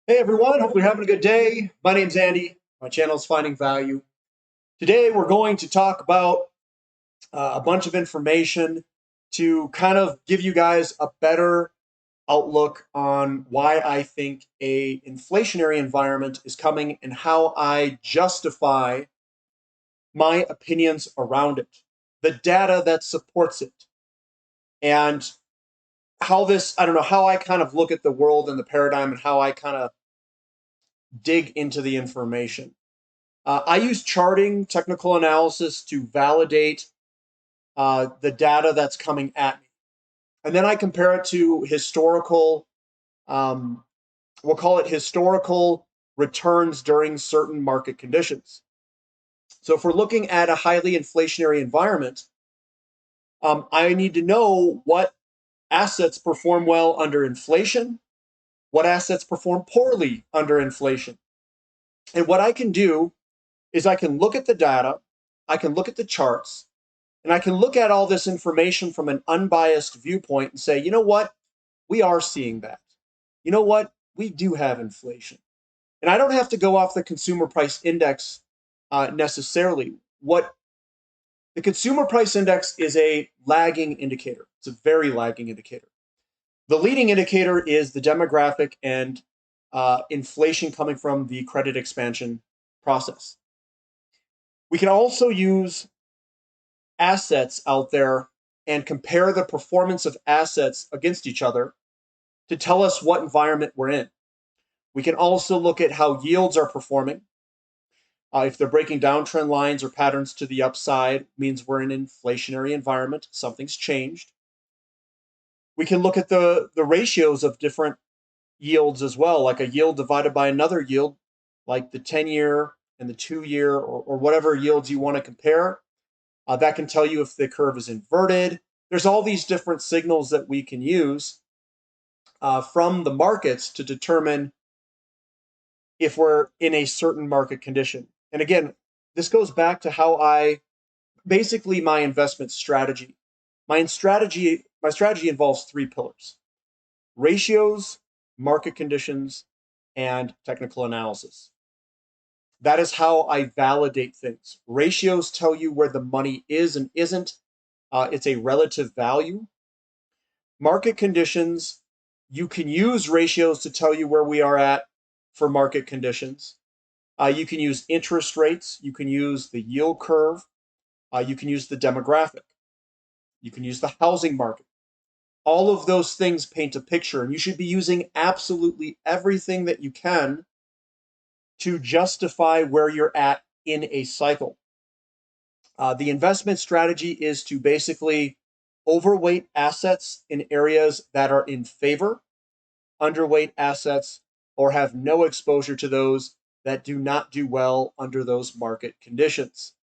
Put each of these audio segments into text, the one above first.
Hey everyone, hope you're having a good day. My name's Andy. My channel is Finding Value. Today we're going to talk about a bunch of information to kind of give you guys a better outlook on why I think a inflationary environment is coming and how I justify my opinions around it, the data that supports it, and how this, I don't know, how I kind of look at the world and the paradigm and how I kind of dig into the information. I use charting, technical analysis to validate the data that's coming at me. And then I compare it to historical, um, we'll call it historical returns during certain market conditions. So if we're looking at a highly inflationary environment, I need to know what assets perform well under inflation, what assets perform poorly under inflation. And what I can do is I can look at the data, I can look at the charts, and I can look at all this information from an unbiased viewpoint and say, you know what? We are seeing that. You know what? We do have inflation. And I don't have to go off the consumer price index necessarily. What the consumer price index is a lagging indicator. It's a very lagging indicator. The leading indicator is the demographic and inflation coming from the credit expansion process. We can also use assets out there and compare the performance of assets against each other to tell us what environment we're in. We can also look at how yields are performing. If they're breaking down trend lines or patterns to the upside, means we're in an inflationary environment, something's changed. We can look at the ratios of different yields as well, like a yield divided by another yield, like the 10-year and the 2-year or whatever yields you want to compare. That can tell you if the curve is inverted. There's all these different signals that we can use from the markets to determine if we're in a certain market condition. And again, this goes back to how I basically my investment strategy. My strategy involves three pillars: ratios, market conditions, and technical analysis. That is how I validate things. Ratios tell you where the money is and isn't. It's a relative value. Market conditions, you can use ratios to tell you where we are at for market conditions. You can use interest rates. You can use the yield curve. You can use the demographic. You can use the housing market. All of those things paint a picture, and you should be using absolutely everything that you can to justify where you're at in a cycle. The investment strategy is to basically overweight assets in areas that are in favor, underweight assets, or have no exposure to those that do not do well under those market conditions.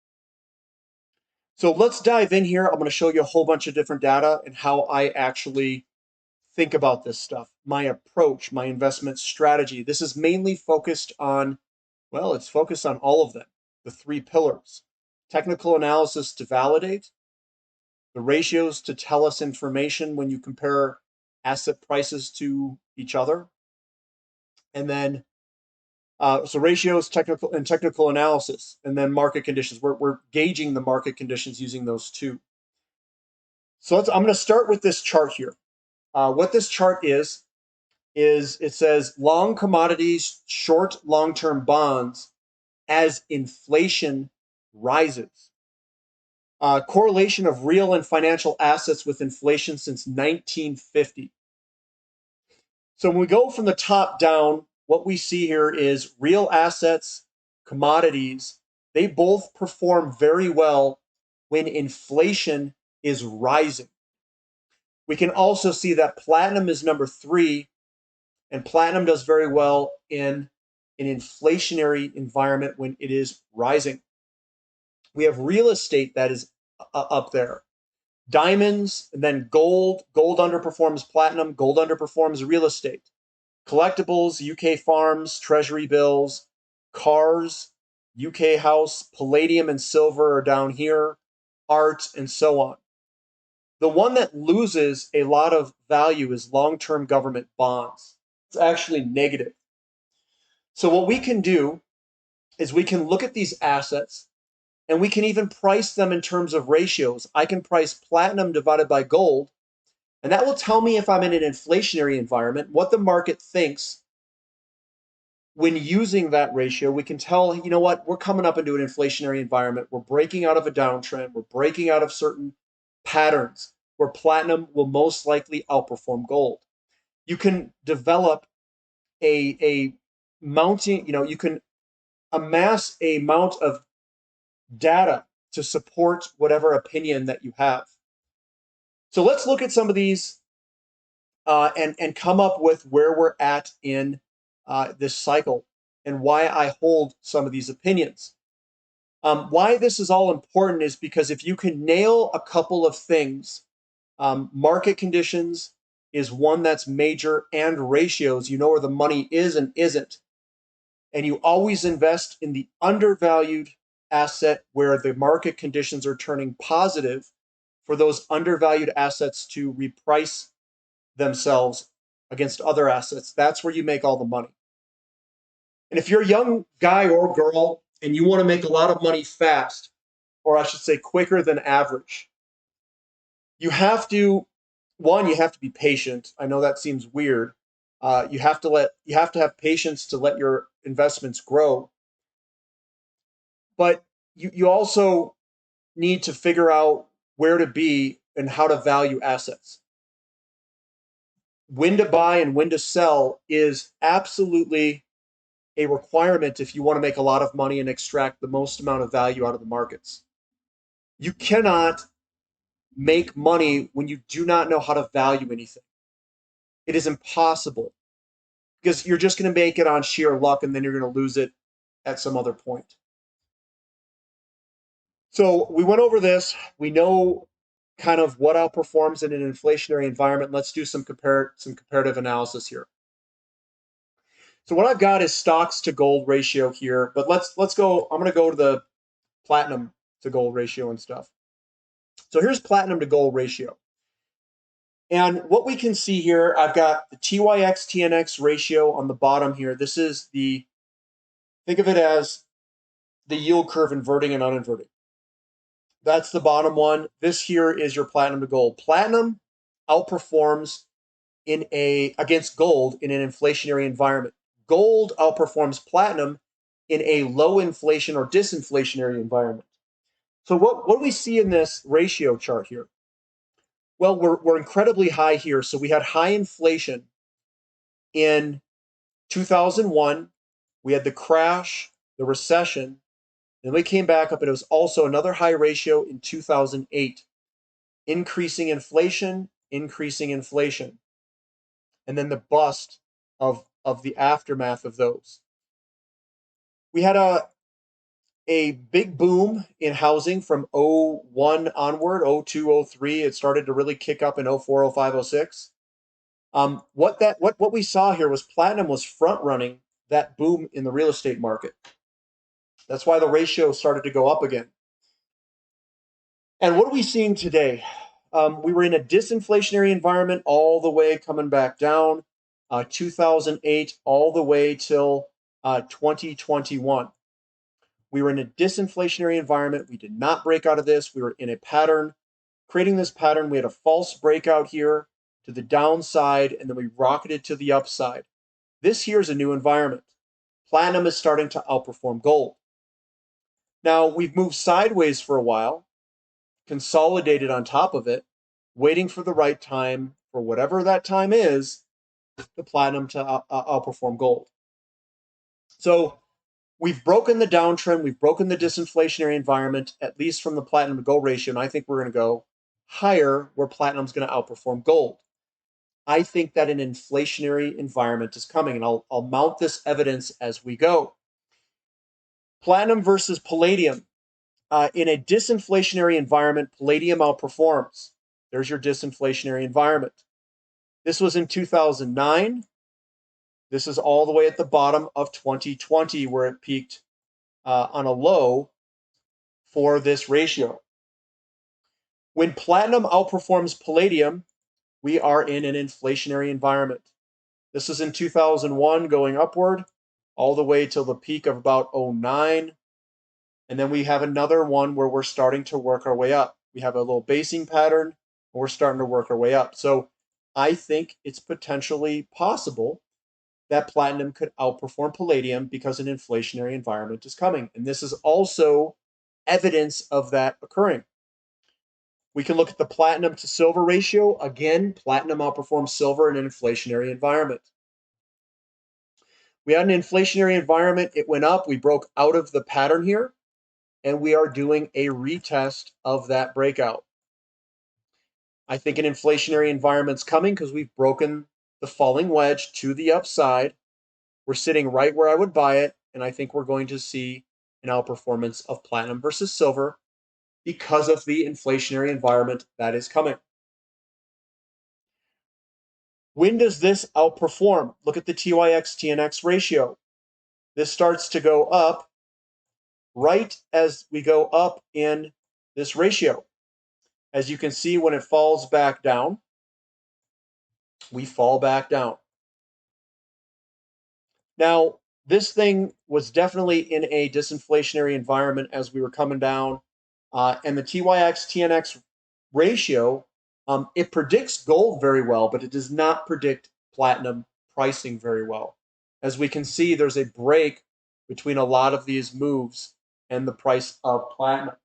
So let's dive in here. I'm going to show you a whole bunch of different data and how I actually think about this stuff, my approach, my investment strategy. This is mainly focused on, well, it's focused on all of them, the three pillars: technical analysis to validate, the ratios to tell us information when you compare asset prices to each other, and then so ratios, technical analysis, and then market conditions. We're gauging the market conditions using those two. So I'm going to start with this chart here. What this chart is it says long commodities, short long-term bonds as inflation rises. Correlation of real and financial assets with inflation since 1950. So when we go from the top down, what we see here is real assets, commodities, they both perform very well when inflation is rising. We can also see that platinum is number 3, and platinum does very well in an inflationary environment when it is rising. We have real estate that is up there. Diamonds, and then gold. Gold underperforms platinum. Gold underperforms real estate. Collectibles, UK farms, treasury bills, cars, UK house, palladium and silver are down here, art, and so on. The one that loses a lot of value is long-term government bonds. It's actually negative. So what we can do is we can look at these assets and we can even price them in terms of ratios. I can price platinum divided by gold, and that will tell me if I'm in an inflationary environment, what the market thinks when using that ratio. We can tell, you know what, we're coming up into an inflationary environment. We're breaking out of a downtrend. We're breaking out of certain patterns where platinum will most likely outperform gold. You can develop a mounting, you can amass a amount of data to support whatever opinion that you have. So let's look at some of these and come up with where we're at in this cycle and why I hold some of these opinions. Why this is all important is because if you can nail a couple of things, market conditions is one that's major, and ratios, you know where the money is and isn't. And you always invest in the undervalued asset where the market conditions are turning positive for those undervalued assets to reprice themselves against other assets. That's where you make all the money. And if you're a young guy or girl and you want to make a lot of money fast, or I should say quicker than average, you have to, one, you have to be patient. I know that seems weird. You have to have patience to let your investments grow. But you also need to figure out where to be and how to value assets. When to buy and when to sell is absolutely a requirement if you want to make a lot of money and extract the most amount of value out of the markets. You cannot make money when you do not know how to value anything. It is impossible because you're just going to make it on sheer luck and then you're going to lose it at some other point. So we went over this. We know kind of what outperforms in an inflationary environment. Let's do some comparative analysis here. So what I've got is stocks to gold ratio here, but let's go. I'm going to go to the platinum to gold ratio and stuff. So here's platinum to gold ratio. And what we can see here, I've got the TYX TNX ratio on the bottom here. This is think of it as the yield curve inverting and uninverting. That's the bottom one. This here is your platinum to gold. Platinum outperforms against gold in an inflationary environment. Gold outperforms platinum in a low inflation or disinflationary environment. So what do we see in this ratio chart here? Well, we're incredibly high here. So we had high inflation in 2001. We had the crash, the recession. Then we came back up, and it was also another high ratio in 2008. Increasing inflation, and then the bust of the aftermath of those. We had a big boom in housing from 01 onward, 02, 03. It started to really kick up in 04, 05, 06. What we saw here was platinum was front running that boom in the real estate market. That's why the ratio started to go up again. And what are we seeing today? We were in a disinflationary environment all the way coming back down, 2008 all the way till 2021. We were in a disinflationary environment. We did not break out of this. We were in a pattern. Creating this pattern, we had a false breakout here to the downside, and then we rocketed to the upside. This here is a new environment. Platinum is starting to outperform gold. Now, we've moved sideways for a while, consolidated on top of it, waiting for the right time, for whatever that time is, the platinum to outperform gold. So we've broken the downtrend, we've broken the disinflationary environment, at least from the platinum to gold ratio, and I think we're going to go higher where platinum's going to outperform gold. I think that an inflationary environment is coming, and I'll mount this evidence as we go. Platinum versus palladium. In a disinflationary environment, palladium outperforms. There's your disinflationary environment. This was in 2009. This is all the way at the bottom of 2020 where it peaked on a low for this ratio. When platinum outperforms palladium, we are in an inflationary environment. This is in 2001 going upward. all the way till the peak of about '09. And then we have another one where we're starting to work our way up. We have a little basing pattern, and we're starting to work our way up. So I think it's potentially possible that platinum could outperform palladium because an inflationary environment is coming. And this is also evidence of that occurring. We can look at the platinum to silver ratio. Again, platinum outperforms silver in an inflationary environment. We had an inflationary environment. It went up. We broke out of the pattern here, and we are doing a retest of that breakout. I think an inflationary environment's coming because we've broken the falling wedge to the upside. We're sitting right where I would buy it, and I think we're going to see an outperformance of platinum versus silver because of the inflationary environment that is coming. When does this outperform? Look at the TYX TNX ratio. This starts to go up right as we go up in this ratio. As you can see, when it falls back down, we fall back down. Now, this thing was definitely in a disinflationary environment as we were coming down. And the TYX TNX ratio, it predicts gold very well, but it does not predict platinum pricing very well. As we can see, there's a break between a lot of these moves and the price of platinum.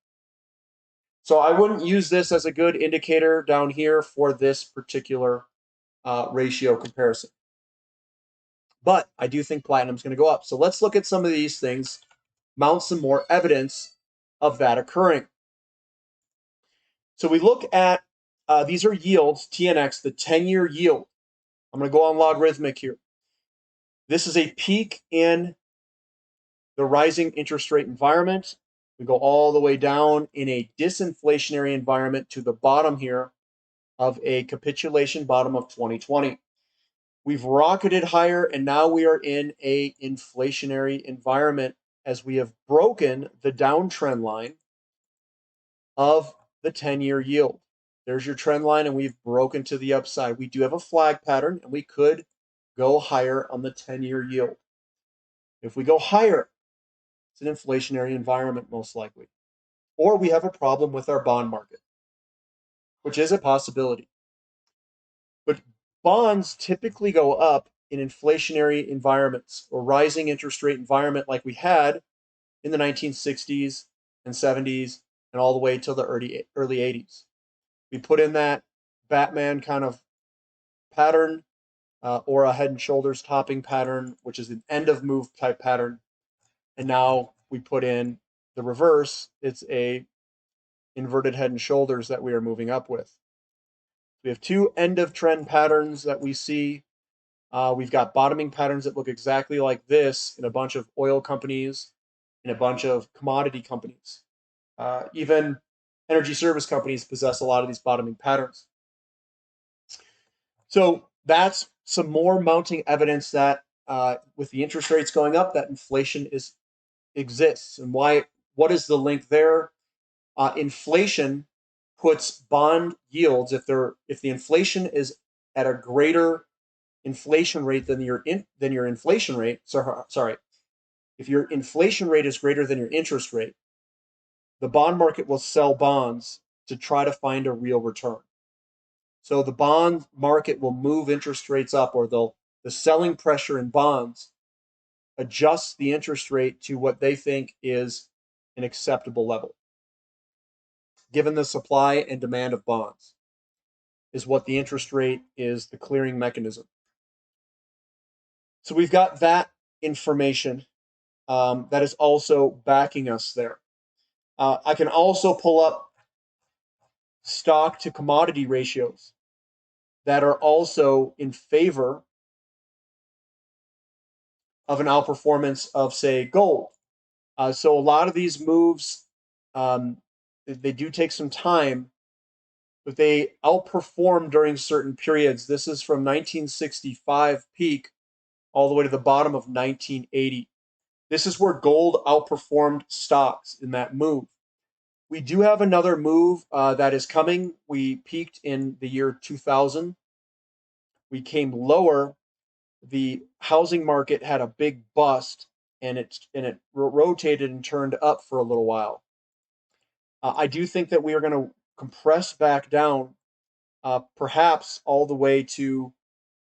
So I wouldn't use this as a good indicator down here for this particular ratio comparison. But I do think platinum is going to go up. So let's look at some of these things, mount some more evidence of that occurring. So we look at, these are yields, TNX, the 10-year yield. I'm going to go on logarithmic here. This is a peak in the rising interest rate environment. We go all the way down in a disinflationary environment to the bottom here of a capitulation bottom of 2020. We've rocketed higher, and now we are in a inflationary environment as we have broken the downtrend line of the 10-year yield. There's your trend line, and we've broken to the upside. We do have a flag pattern, and we could go higher on the 10-year yield. If we go higher, it's an inflationary environment most likely. Or we have a problem with our bond market, which is a possibility. But bonds typically go up in inflationary environments or rising interest rate environment like we had in the 1960s and 70s and all the way till the early 80s. We put in that Batman kind of pattern or a head and shoulders topping pattern, which is an end of move type pattern. And now we put in the reverse. It's a inverted head and shoulders that we are moving up with. We have two end of trend patterns that we see. We've got bottoming patterns that look exactly like this in a bunch of oil companies, in a bunch of commodity companies. Even energy service companies possess a lot of these bottoming patterns. So that's some more mounting evidence that with the interest rates going up, that inflation exists. And why? What is the link there? Inflation puts bond yields, if the inflation is at a greater inflation rate than your inflation rate. Sorry, if your inflation rate is greater than your interest rate, the bond market will sell bonds to try to find a real return. So the bond market will move interest rates up, or the selling pressure in bonds adjusts the interest rate to what they think is an acceptable level, given the supply and demand of bonds, is what the interest rate is, the clearing mechanism. So we've got that information that is also backing us there. I can also pull up stock to commodity ratios that are also in favor of an outperformance of, say, gold. So a lot of these moves, they do take some time, but they outperform during certain periods. This is from 1965 peak all the way to the bottom of 1980. This is where gold outperformed stocks in that move. We do have another move that is coming. We peaked in the year 2000. We came lower. the housing market had a big bust and it rotated and turned up for a little while. I do think that we are going to compress back down, perhaps all the way to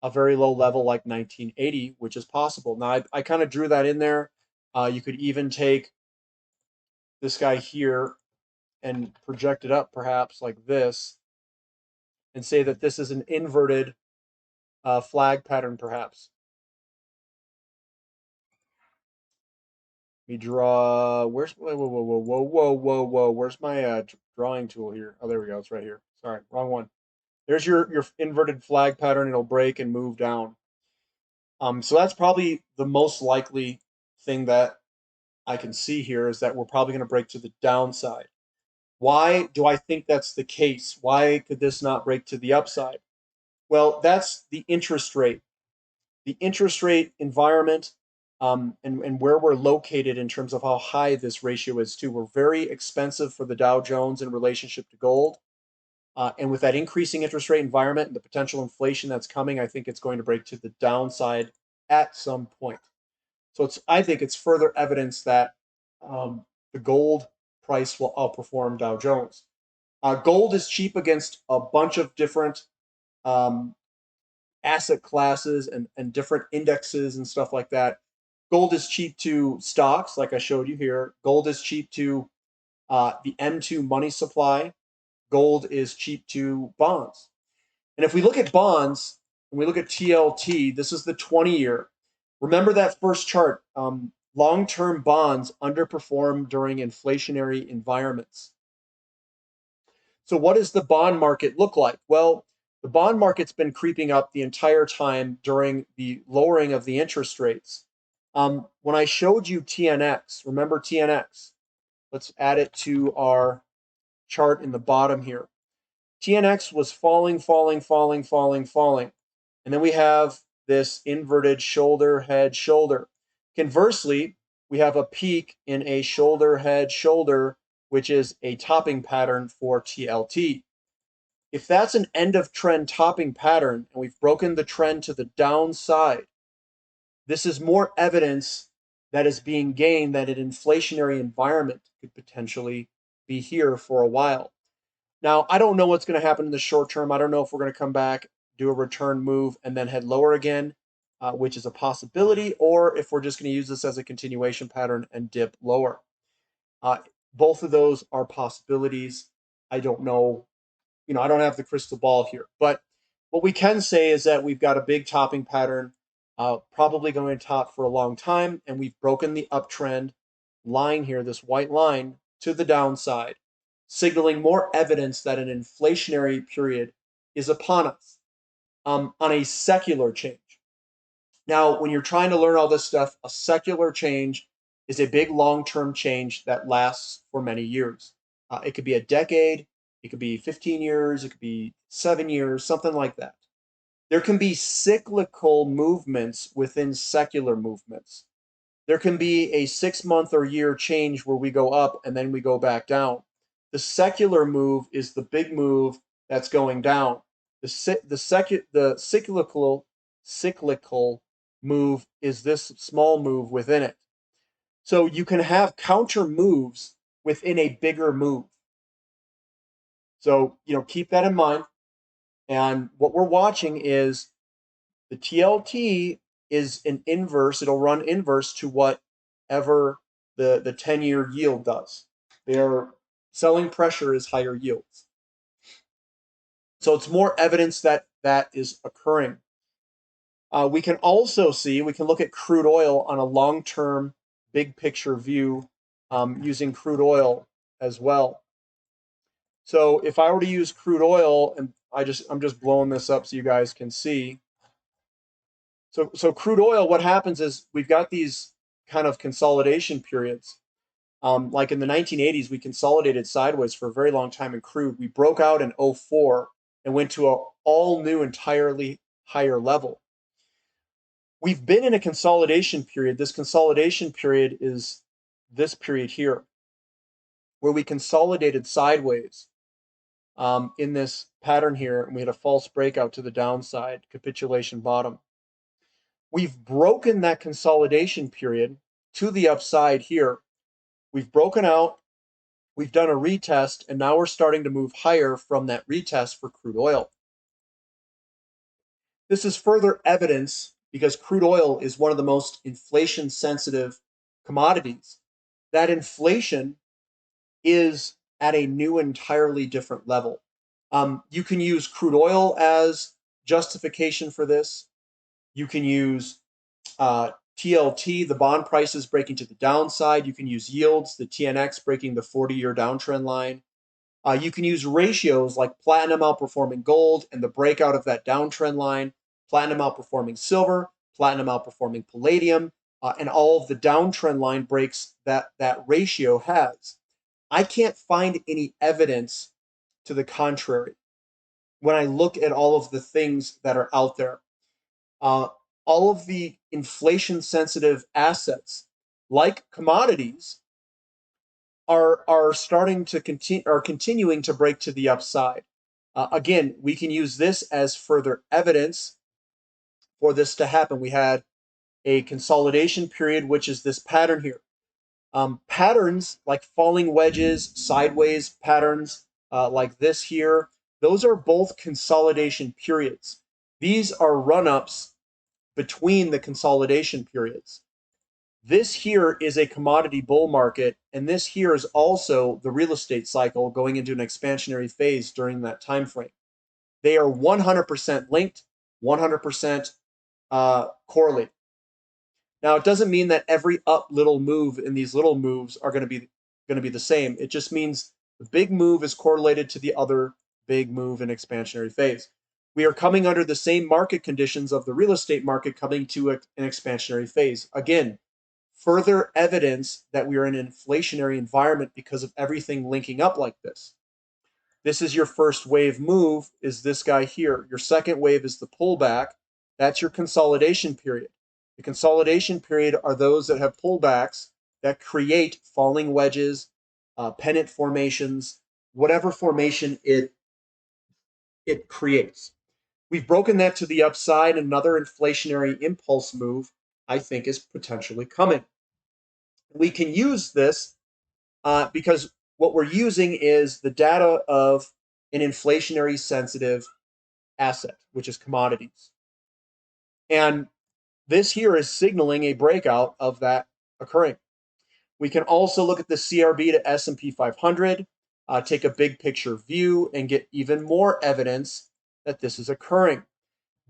a very low level like 1980, which is possible. Now, I kind of drew that in there. You could even take this guy here and project it up perhaps like this and say that this is an inverted flag pattern perhaps. We draw, where's, whoa, where's my drawing tool here? Oh, there we go, it's right here. Sorry, wrong one. There's your inverted flag pattern. It'll break and move down. So that's probably the most likely thing that I can see here is that we're probably going to break to the downside. Why do I think that's the case? Why could this not break to the upside? Well, that's the interest rate. The interest rate environment, and where we're located in terms of how high this ratio is too. We're very expensive for the Dow Jones in relationship to gold. And with that increasing interest rate environment and the potential inflation that's coming, I think it's going to break to the downside at some point. So I think it's further evidence that the gold price will outperform Dow Jones. Gold is cheap against a bunch of different um, asset classes and different indexes and stuff like that. Gold is cheap to stocks, like I showed you here. Gold is cheap to the M2 money supply. Gold is cheap to bonds. And if we look at bonds and we look at TLT, this is the 20-year. Remember that first chart. Long-term bonds underperform during inflationary environments. So what does the bond market look like? Well, the bond market's been creeping up the entire time during the lowering of the interest rates. When I showed you TNX, remember TNX? Let's add it to our chart in the bottom here. TNX was falling, falling, falling, falling, falling. And then we have this inverted shoulder, head, shoulder. Conversely, we have a peak in a shoulder, head, shoulder, which is a topping pattern for TLT. If that's an end of trend topping pattern and we've broken the trend to the downside, this is more evidence that is being gained that an inflationary environment could potentially be here for a while. Now, I don't know what's going to happen in the short term. I don't know if we're going to come back, do a return move, and then head lower again, which is a possibility, or if we're just going to use this as a continuation pattern and dip lower. Both of those are possibilities. I don't know. I don't have the crystal ball here. But what we can say is that we've got a big topping pattern, probably going to top for a long time, and we've broken the uptrend line here, this white line, to the downside, signaling more evidence that an inflationary period is upon us on a secular change. Now, when you're trying to learn all this stuff, a secular change is a big long-term change that lasts for many years. It could be a decade, it could be 15 years, it could be 7 years, something like that. There can be cyclical movements within secular movements. There can be a 6-month or year change where we go up and then we go back down. The secular move is the big move that's going down. The cyclical move is this small move within it. So you can have counter moves within a bigger move. So, keep that in mind. And what we're watching is the TLT is an inverse. It'll run inverse to whatever the 10-year yield does. Their selling pressure is higher yields. So it's more evidence that that is occurring. We can also see, we can look at crude oil on a long-term big picture view using crude oil as well. So if I were to use crude oil, and I'm just blowing this up so you guys can see. So crude oil, what happens is we've got these kind of consolidation periods. Like in the 1980s, we consolidated sideways for a very long time in crude. We broke out in 2004 and went to an all new, entirely higher level. We've been in a consolidation period. This consolidation period is this period here, where we consolidated sideways in this pattern here, and we had a false breakout to the downside, capitulation bottom. We've broken that consolidation period to the upside here. We've broken out, we've done a retest, and now we're starting to move higher from that retest for crude oil. This is further evidence, because crude oil is one of the most inflation sensitive commodities, that inflation is at a new, entirely different level. You can use crude oil as justification for this. You can use TLT, the bond prices breaking to the downside. You can use yields, the TNX breaking the 40-year downtrend line. You can use ratios like platinum outperforming gold and the breakout of that downtrend line, platinum outperforming silver, platinum outperforming palladium, and all of the downtrend line breaks that that ratio has. I can't find any evidence to the contrary when I look at all of the things that are out there. Uh, all of the inflation sensitive assets, like commodities, are starting to continuing to break to the upside. Again, we can use this as further evidence for this to happen. We had a consolidation period, which is this pattern here. Patterns like falling wedges, sideways patterns like this here, those are both consolidation periods. These are run-ups between the consolidation periods. This here is a commodity bull market, and this here is also the real estate cycle going into an expansionary phase during that time frame. They are 100% linked, 100% correlated. Now, it doesn't mean that every up little move in these little moves are going to be the same. It just means the big move is correlated to the other big move in expansionary phase. We are coming under the same market conditions of the real estate market coming to an expansionary phase. Again, further evidence that we are in an inflationary environment because of everything linking up like this. This is your first wave move, is this guy here. Your second wave is the pullback. That's your consolidation period. The consolidation period are those that have pullbacks that create falling wedges, pennant formations, whatever formation it creates. We've broken that to the upside. Another inflationary impulse move, I think, is potentially coming. We can use this because what we're using is the data of an inflationary sensitive asset, which is commodities. And this here is signaling a breakout of that occurring. We can also look at the CRB to S&P 500, take a big picture view, and get even more evidence that this is occurring.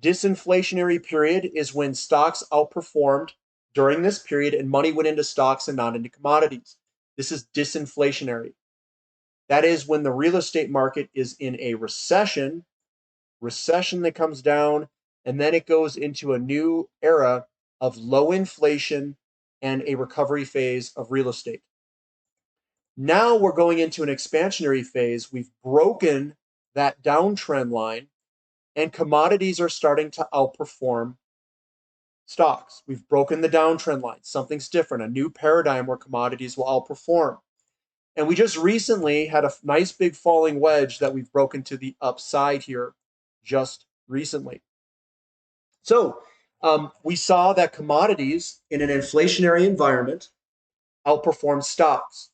Disinflationary period is when stocks outperformed during this period and money went into stocks and not into commodities. This is disinflationary. That is when the real estate market is in a recession that comes down, and then it goes into a new era of low inflation and a recovery phase of real estate. Now we're going into an expansionary phase. We've broken that downtrend line, and commodities are starting to outperform stocks. We've broken the downtrend line. Something's different, a new paradigm where commodities will outperform. And we just recently had a nice big falling wedge that we've broken to the upside here just recently. So we saw that commodities in an inflationary environment outperform stocks.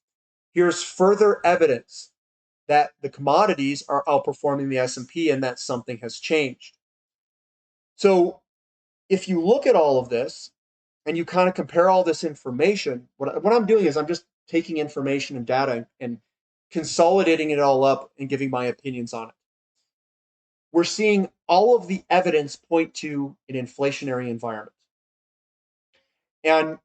Here's further evidence that the commodities are outperforming the S&P and that something has changed. So if you look at all of this and you kind of compare all this information, what I'm doing is I'm just taking information and data and consolidating it all up and giving my opinions on it. We're seeing all of the evidence point to an inflationary environment. And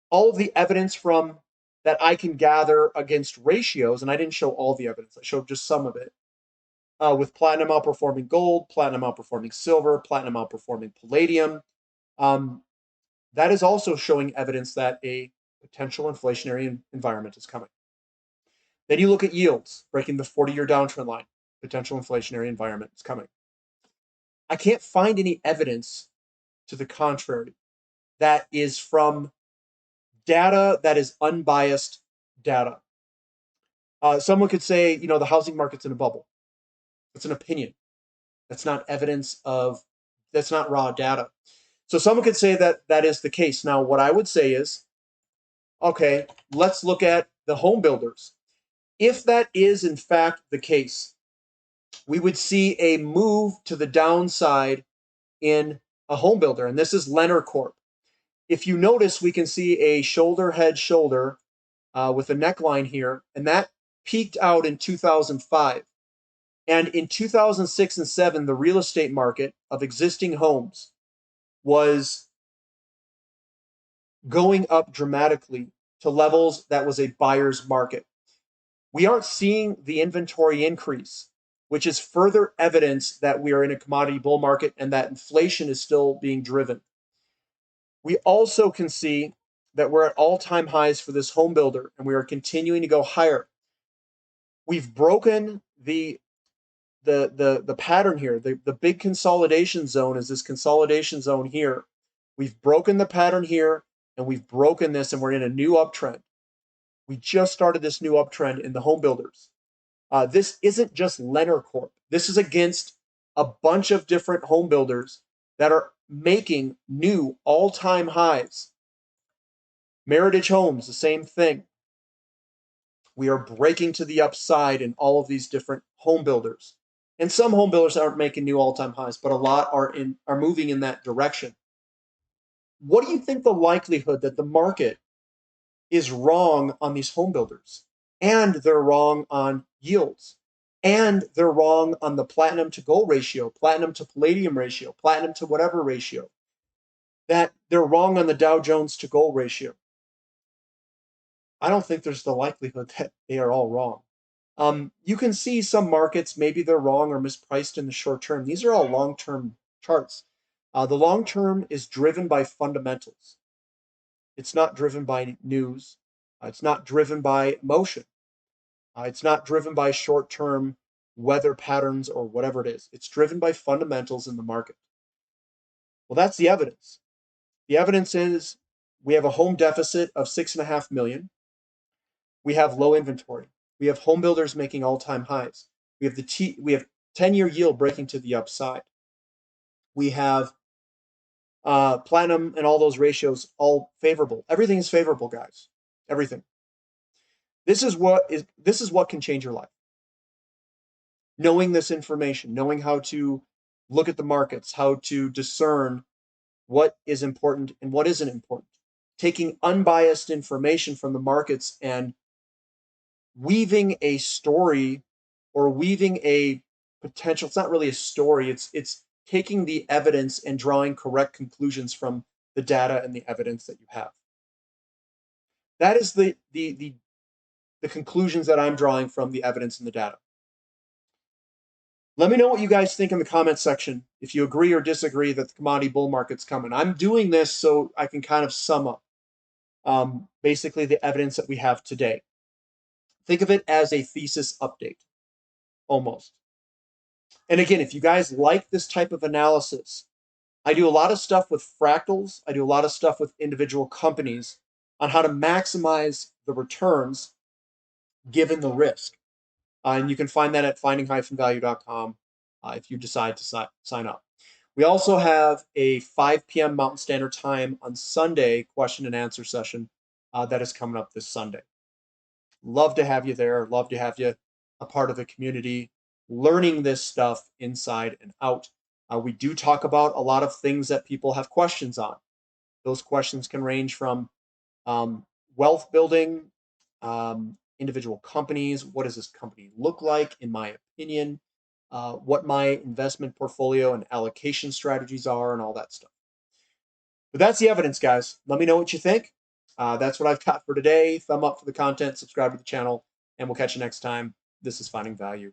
all of the evidence from that I can gather against ratios, and I didn't show all the evidence, I showed just some of it, with platinum outperforming gold, platinum outperforming silver, platinum outperforming palladium. That is also showing evidence that a potential inflationary environment is coming. Then you look at yields, breaking the 40-year downtrend line. Potential inflationary environment is coming. I can't find any evidence to the contrary that is from data that is unbiased data. Someone could say, the housing market's in a bubble. It's an opinion. That's not evidence of, that's not raw data. So someone could say that that is the case. Now, what I would say is, okay, let's look at the home builders. If that is in fact the case, we would see a move to the downside in a home builder, and this is Lennar Corp. If you notice, we can see a shoulder, head, shoulder with a neckline here, and that peaked out in 2005. And in 2006 and 7, the real estate market of existing homes was going up dramatically to levels that was a buyer's market. We aren't seeing the inventory increase, which is further evidence that we are in a commodity bull market and that inflation is still being driven. We also can see that we're at all-time highs for this home builder, and we are continuing to go higher. We've broken the pattern here. The big consolidation zone is this consolidation zone here. We've broken the pattern here, and we've broken this, and we're in a new uptrend. We just started this new uptrend in the home builders. This isn't just Lennar Corp. This is against a bunch of different home builders that are making new all-time highs. Meritage Homes, the same thing. We are breaking to the upside in all of these different home builders. And some home builders aren't making new all-time highs, but a lot are moving in that direction. What do you think the likelihood that the market is wrong on these home builders? And they're wrong on yields. And they're wrong on the platinum to gold ratio, platinum to palladium ratio, platinum to whatever ratio. That they're wrong on the Dow Jones to gold ratio. I don't think there's the likelihood that they are all wrong. You can see some markets, maybe they're wrong or mispriced in the short term. These are all long-term charts. The long term is driven by fundamentals. It's not driven by news. It's not driven by emotion. It's not driven by short-term weather patterns or whatever it is. It's driven by fundamentals in the market. Well, that's the evidence. The evidence is we have a home deficit of 6.5 million. We have low inventory. We have home builders making all-time highs. We have 10-year yield breaking to the upside. We have platinum and all those ratios all favorable. Everything is favorable, guys. Everything. This is what can change your life. Knowing this information, knowing how to look at the markets, how to discern what is important and what isn't important. Taking unbiased information from the markets and weaving a story or weaving a potential, it's not really a story, it's taking the evidence and drawing correct conclusions from the data and the evidence that you have. That is the conclusions that I'm drawing from the evidence and the data. Let me know what you guys think in the comment section, if you agree or disagree that the commodity bull market's coming. I'm doing this so I can kind of sum up basically the evidence that we have today. Think of it as a thesis update, almost. And again, if you guys like this type of analysis, I do a lot of stuff with fractals. I do a lot of stuff with individual companies on how to maximize the returns given the risk. And you can find that at finding-value.com if you decide to sign up. We also have a 5 p.m. Mountain Standard Time on Sunday question and answer session that is coming up this Sunday. Love to have you there. Love to have you a part of the community, learning this stuff inside and out. We do talk about a lot of things that people have questions on. Those questions can range from wealth building, individual companies. What does this company look like, in my opinion? What my investment portfolio and allocation strategies are and all that stuff. But that's the evidence, guys. Let me know what you think. That's what I've got for today. Thumb up for the content, subscribe to the channel, and we'll catch you next time. This is Finding Value.